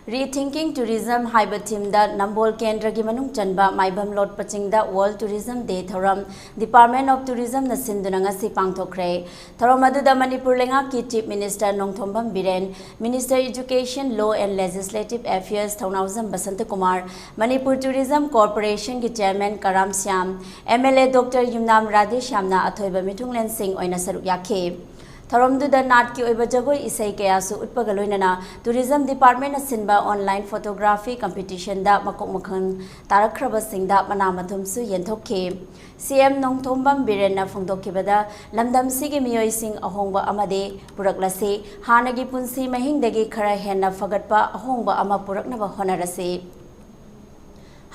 Rethinking Tourism haiba teamda Nambol Kendra gi manung chanba maibam lot pachingda World Tourism Day thoram Department of Tourism na sinduna ngasi pangthokre thoram aduda Manipur lenga ki Chief Minister N.BIREN Minister Education Law and Legislative Affairs Thaunawzam Basant Kumar Manipur Tourism Corporation gi Chairman Karam Syam MLA Dr. Yumnam Radheshyamna athoiba mitunglen sing oina saruk yakhe Tharamduda Nat ki oiba jagoi isai kayasu utpagaloinana Tourism Department na sinba online photography competition da makok makhan tarakraba singda manamathumsu yenthokhe CM N.BIREN na phongdokkibada lamdam sigi miyoi sing ahongba amade puraklase hanagi punsi mahingdagi khara henna fagatpa ahongba ama puraknaba honarase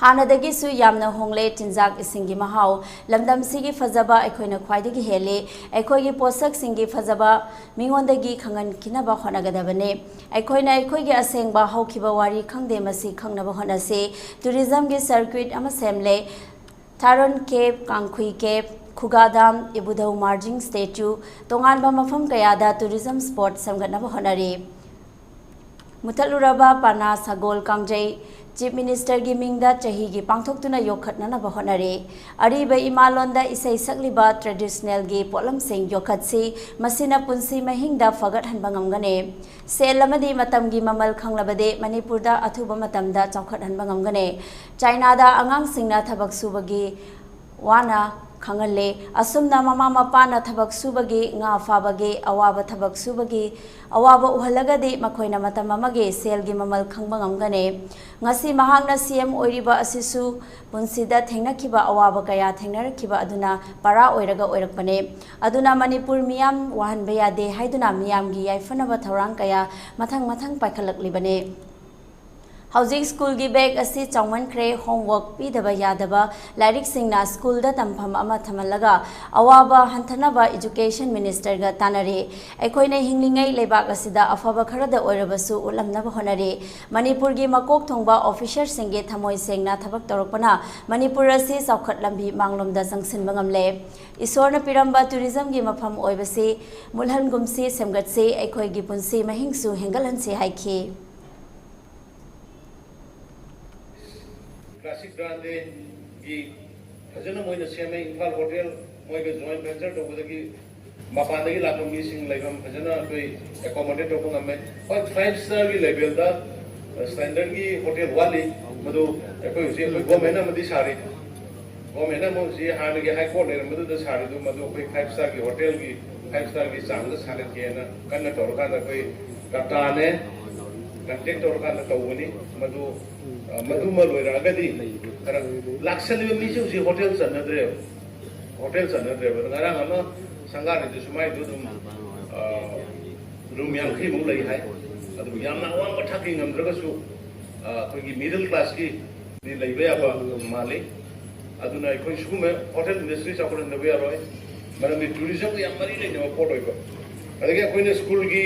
Hanadagi su yamna hongle tinjak isingi mahau lamdam sigi fazaba ekhoina khwaidagi hele ekhoigi posak singi fazaba mingondagi khangan kinaba honagadabane ekhoina ekhoigi asengba haukiba wari khangde masi khangnaba honase tourism gi circuit ama semle Tharon Cape Kangkhui Cape Khugadam Ibudau Marging Statue tonganba mafam kayada tourism spot samgatnaba honare Mutaluraba Pana Sagol Kangjai Chief Minister gi mingda chahi gi pangthoktuna yokhatnana bahonare ariba imalonda isai sakliba traditional gi polam sing yokhatsi masina punsi mahingda fagat hanba ngamgane selamadi matamgi mamal khanglabadi Manipurda athuba matamda chaokhathanba ngamgane China da angang singna thabak subagi wana khangale asumna mama mapana thabak subagi nga fabagi awaba thabak subagi awaba uhalagadi makhoina matam amage selgi mamal khangba ngamgane ngasi mahangna CM oiriba asisu punsida thengnakiba awaba kaya thengnarakhiba aduna para oiraga oirakpane aduna Manipur miyam wahanba yade haiduna miyamgi yaifanaba thorang kaya mathang paikhalaklibane Housing school gi bag asi changman kre homework pidaba yadaba lairik singna school da tampham ama thamalaga awaba hanthanaba education minister ga tanare ekhoina hinglingai lebak asida afaba kharada oirabasu ulamnaba honare Manipur gi makok thongba officer singge thamoi sengna thabak torokpana Manipur asi chaokhat lambi manglomda jangsin bangamle isorna piramba tourism gi mafam oibasi mulhan gumsi semgatse ekhoi gi punsi mahingsu hengalhanse haikhi Classic brand की हजन मोइना सेमे Imphal hotel मोइगे joint venture तो बदगी मापानदगी लाखों missing लाइकम हजन कोई accommodate तो ngame और 5 स्टार की लेवल दा स्टैंडर्ड की होटल वाली मदो कोई उसे कोई गवर्नमेंट मदी सारी गवर्नमेंट मो जी हान के हाई कोर्ट ने मदो द सारी दो मदो कोई 5 स्टार की होटल की 5 स्टार की चांग द सारे के ना कन्न तोरका दा कोई कप्तान है कंटेक्ट तोरका दा तौनी मदो मधु मलोइरागदी खरा लाक्सलिबा मिसे उसी hotel सनद्रे ngarang ama sangare du sumai du dum room yang khi mung lai hai adu yam na wang bathaki ngamdraga su koi gi middle class ki ni lai ba ba male aduna koi su me hotel industry sa koran nabe aroi mara mi tourism yam mari le no photo ko adage koi ne school gi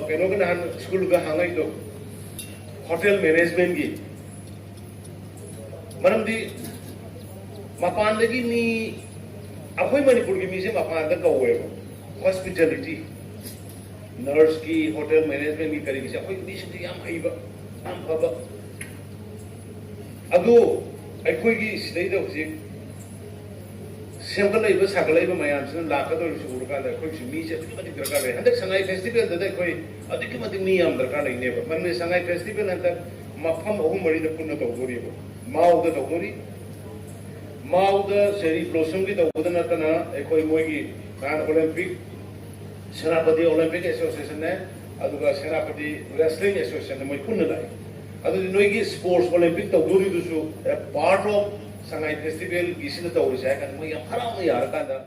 keno kana school ga hangai to hotel management की मरम दी मपान लगी मी अखोई मणिपुर की मी से मपान तक कौवे hospitality nurse की hotel management की करेगी से अखोई मी से याम हाइबा याम फबा अदो अखोई की सिदई दो से सेंगलाइबा सागलाइबा मयाम से लाखदो सुर का अखोई से मी से अधिक दरकार है हदक संगाई फेस्टिवल दे अखोई अधिक मतिक मी याम दरकार नहीं ने मन में संगाई फेस्टिवल अंतर मफम अहु मरी द पुन्न तौदोरी माउ द तौदोरी माउ द सेरी ब्लॉसम की तौदन नतना अखोई मोगी कान ओलंपिक सेनापति ओलंपिक एसोसिएशन ने अदुगा सेनापति रेसलिंग एसोसिएशन ने मोई पुन्न लाई अदु नोगी स्पोर्ट्स ओलंपिक तौदोरी दुसु पार्ट ऑफ संगाई फेस्टिवल गिसिन तौरी से kan मोई हराम यार कांदा